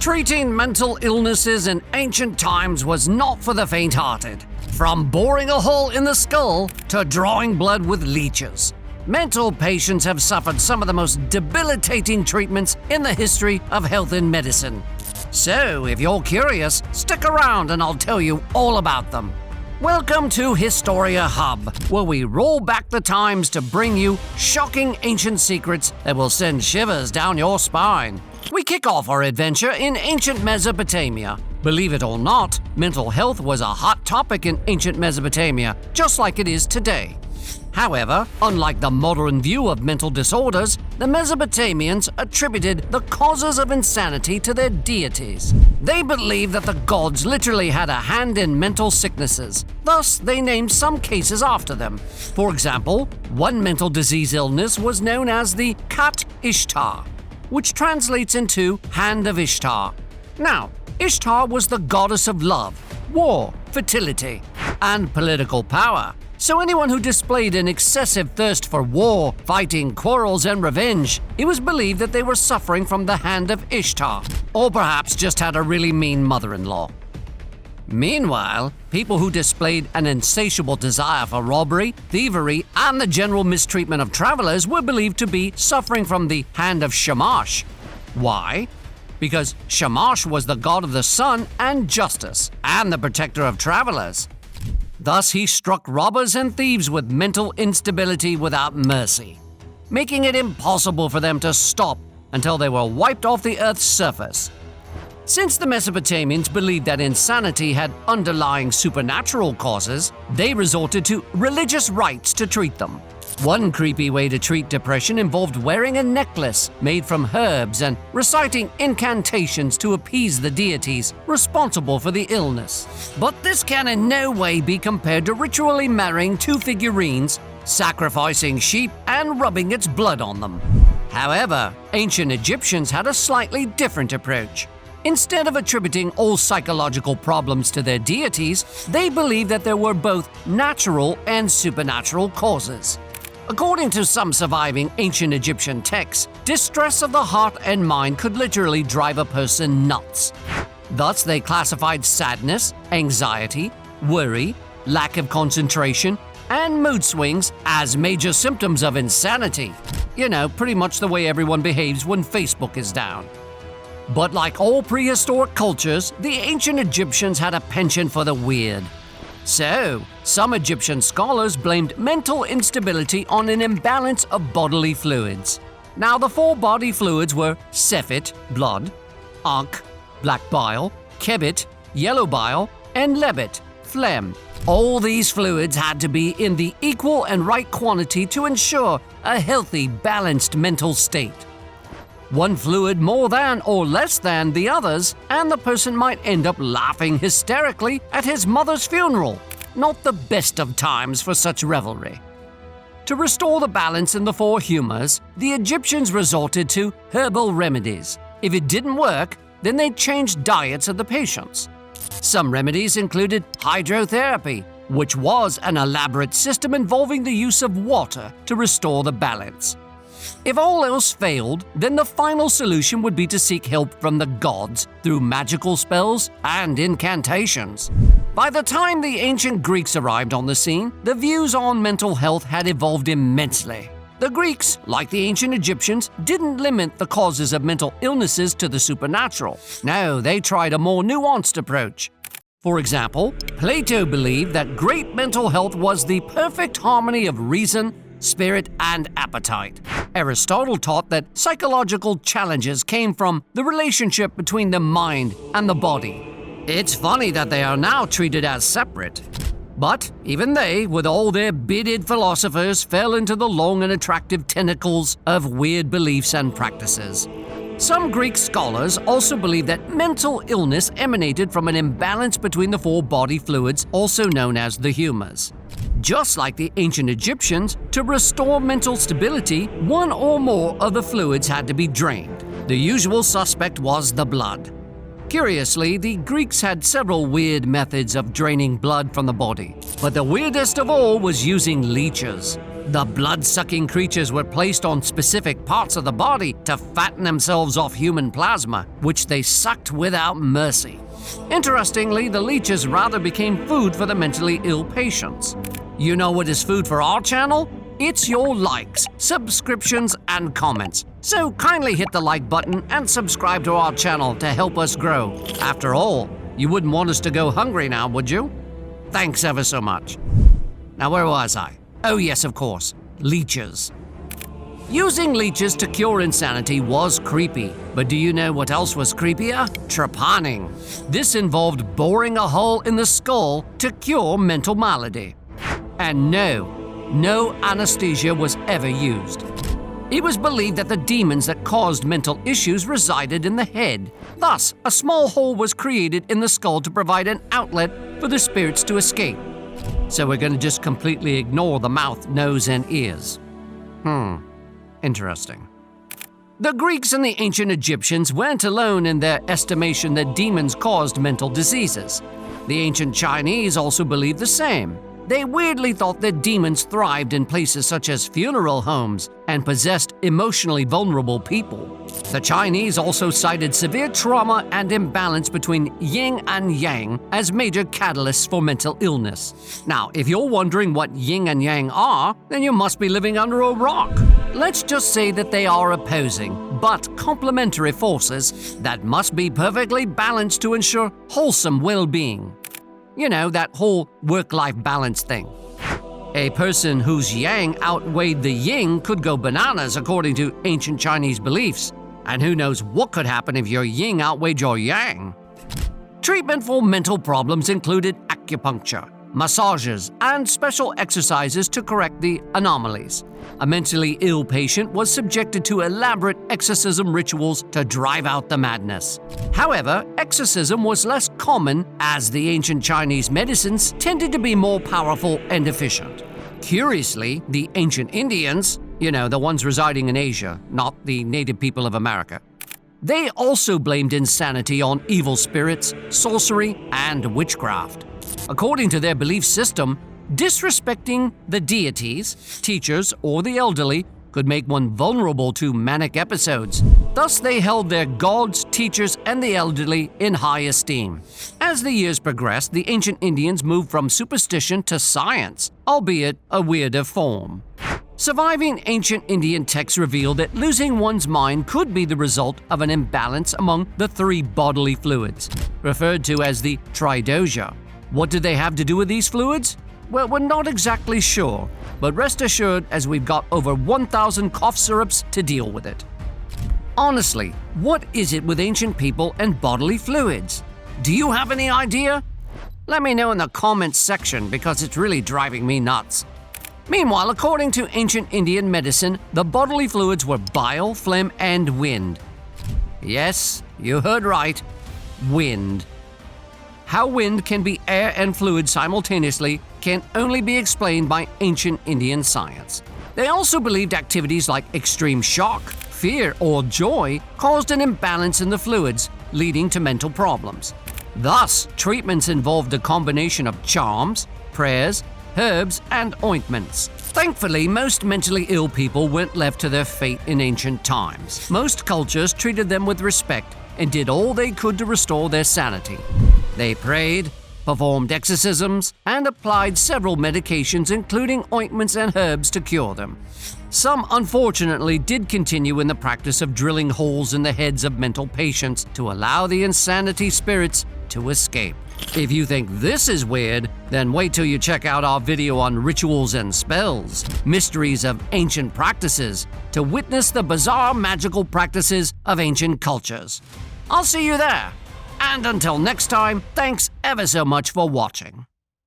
Treating mental illnesses in ancient times was not for the faint-hearted. From boring a hole in the skull to drawing blood with leeches, mental patients have suffered some of the most debilitating treatments in the history of health and medicine. So, if you're curious, stick around and I'll tell you all about them. Welcome to Historia Hub, where we roll back the times to bring you shocking ancient secrets that will send shivers down your spine. We kick off our adventure in ancient Mesopotamia. Believe it or not, mental health was a hot topic in ancient Mesopotamia, just like it is today. However, unlike the modern view of mental disorders, the Mesopotamians attributed the causes of insanity to their deities. They believed that the gods literally had a hand in mental sicknesses, thus they named some cases after them. For example, one mental disease illness was known as the Kat Ishtar, which translates into Hand of Ishtar. Now, Ishtar was the goddess of love, war, fertility, and political power. So anyone who displayed an excessive thirst for war, fighting, quarrels, and revenge, it was believed that they were suffering from the hand of Ishtar, or perhaps just had a really mean mother-in-law. Meanwhile, people who displayed an insatiable desire for robbery, thievery, and the general mistreatment of travelers were believed to be suffering from the hand of Shamash. Why? Because Shamash was the god of the sun and justice, and the protector of travelers. Thus, he struck robbers and thieves with mental instability without mercy, making it impossible for them to stop until they were wiped off the Earth's surface. Since the Mesopotamians believed that insanity had underlying supernatural causes, they resorted to religious rites to treat them. One creepy way to treat depression involved wearing a necklace made from herbs and reciting incantations to appease the deities responsible for the illness. But this can in no way be compared to ritually marrying two figurines, sacrificing sheep, and rubbing its blood on them. However, ancient Egyptians had a slightly different approach. Instead of attributing all psychological problems to their deities, they believed that there were both natural and supernatural causes. According to some surviving ancient Egyptian texts, distress of the heart and mind could literally drive a person nuts. Thus, they classified sadness, anxiety, worry, lack of concentration, and mood swings as major symptoms of insanity. You know, pretty much the way everyone behaves when Facebook is down. But like all prehistoric cultures, the ancient Egyptians had a penchant for the weird. So, some Egyptian scholars blamed mental instability on an imbalance of bodily fluids. Now, the four body fluids were Sefit, blood, Ankh, black bile, Kebit, yellow bile, and Lebit, phlegm. All these fluids had to be in the equal and right quantity to ensure a healthy, balanced mental state. One fluid more than or less than the others, and the person might end up laughing hysterically at his mother's funeral. Not the best of times for such revelry. To restore the balance in the four humors, the Egyptians resorted to herbal remedies. If it didn't work, then they changed diets of the patients. Some remedies included hydrotherapy, which was an elaborate system involving the use of water to restore the balance. If all else failed, then the final solution would be to seek help from the gods through magical spells and incantations. By the time the ancient Greeks arrived on the scene, the views on mental health had evolved immensely. The Greeks, like the ancient Egyptians, didn't limit the causes of mental illnesses to the supernatural. No, they tried a more nuanced approach. For example, Plato believed that great mental health was the perfect harmony of reason, spirit, and appetite. Aristotle taught that psychological challenges came from the relationship between the mind and the body. It's funny that they are now treated as separate. But even they, with all their bearded philosophers, fell into the long and attractive tentacles of weird beliefs and practices. Some Greek scholars also believe that mental illness emanated from an imbalance between the four body fluids, also known as the humors. Just like the ancient Egyptians, to restore mental stability, one or more of the fluids had to be drained. The usual suspect was the blood. Curiously, the Greeks had several weird methods of draining blood from the body, but the weirdest of all was using leeches. The blood-sucking creatures were placed on specific parts of the body to fatten themselves off human plasma, which they sucked without mercy. Interestingly, the leeches rather became food for the mentally ill patients. You know what is food for our channel? It's your likes, subscriptions, and comments. So kindly hit the like button and subscribe to our channel to help us grow. After all, you wouldn't want us to go hungry now, would you? Thanks ever so much. Now, where was I? Oh yes, of course, leeches. Using leeches to cure insanity was creepy, but do you know what else was creepier? Trepanning. This involved boring a hole in the skull to cure mental malady. And no anesthesia was ever used. It was believed that the demons that caused mental issues resided in the head. Thus, a small hole was created in the skull to provide an outlet for the spirits to escape. So we're going to just completely ignore the mouth, nose, and ears. Interesting. The Greeks and the ancient Egyptians weren't alone in their estimation that demons caused mental diseases. The ancient Chinese also believed the same. They weirdly thought that demons thrived in places such as funeral homes and possessed emotionally vulnerable people. The Chinese also cited severe trauma and imbalance between yin and yang as major catalysts for mental illness. Now, if you're wondering what yin and yang are, then you must be living under a rock. Let's just say that they are opposing, but complementary forces that must be perfectly balanced to ensure wholesome well-being. You know, that whole work-life balance thing. A person whose yang outweighed the yin could go bananas according to ancient Chinese beliefs. And who knows what could happen if your yin outweighed your yang. Treatment for mental problems included acupuncture, massages, and special exercises to correct the anomalies. A mentally ill patient was subjected to elaborate exorcism rituals to drive out the madness. However, exorcism was less common as the ancient Chinese medicines tended to be more powerful and efficient. Curiously, the ancient Indians, you know, the ones residing in Asia, not the native people of America, they also blamed insanity on evil spirits, sorcery, and witchcraft. According to their belief system, disrespecting the deities, teachers, or the elderly could make one vulnerable to manic episodes. Thus, they held their gods, teachers, and the elderly in high esteem. As the years progressed, the ancient Indians moved from superstition to science, albeit a weirder form. Surviving ancient Indian texts reveal that losing one's mind could be the result of an imbalance among the three bodily fluids, referred to as the tridosha. What do they have to do with these fluids? Well, we're not exactly sure, but rest assured as we've got over 1,000 cough syrups to deal with it. Honestly, what is it with ancient people and bodily fluids? Do you have any idea? Let me know in the comments section because it's really driving me nuts. Meanwhile, according to ancient Indian medicine, the bodily fluids were bile, phlegm, and wind. Yes, you heard right, wind. How wind can be air and fluid simultaneously can only be explained by ancient Indian science. They also believed activities like extreme shock, fear, or joy caused an imbalance in the fluids, leading to mental problems. Thus, treatments involved a combination of charms, prayers, herbs, and ointments. Thankfully, most mentally ill people weren't left to their fate in ancient times. Most cultures treated them with respect and did all they could to restore their sanity. They prayed, performed exorcisms, and applied several medications, including ointments and herbs, to cure them. Some, unfortunately, did continue in the practice of drilling holes in the heads of mental patients to allow the insanity spirits to escape. If you think this is weird, then wait till you check out our video on rituals and spells, mysteries of ancient practices, to witness the bizarre magical practices of ancient cultures. I'll see you there. And until next time, thanks ever so much for watching.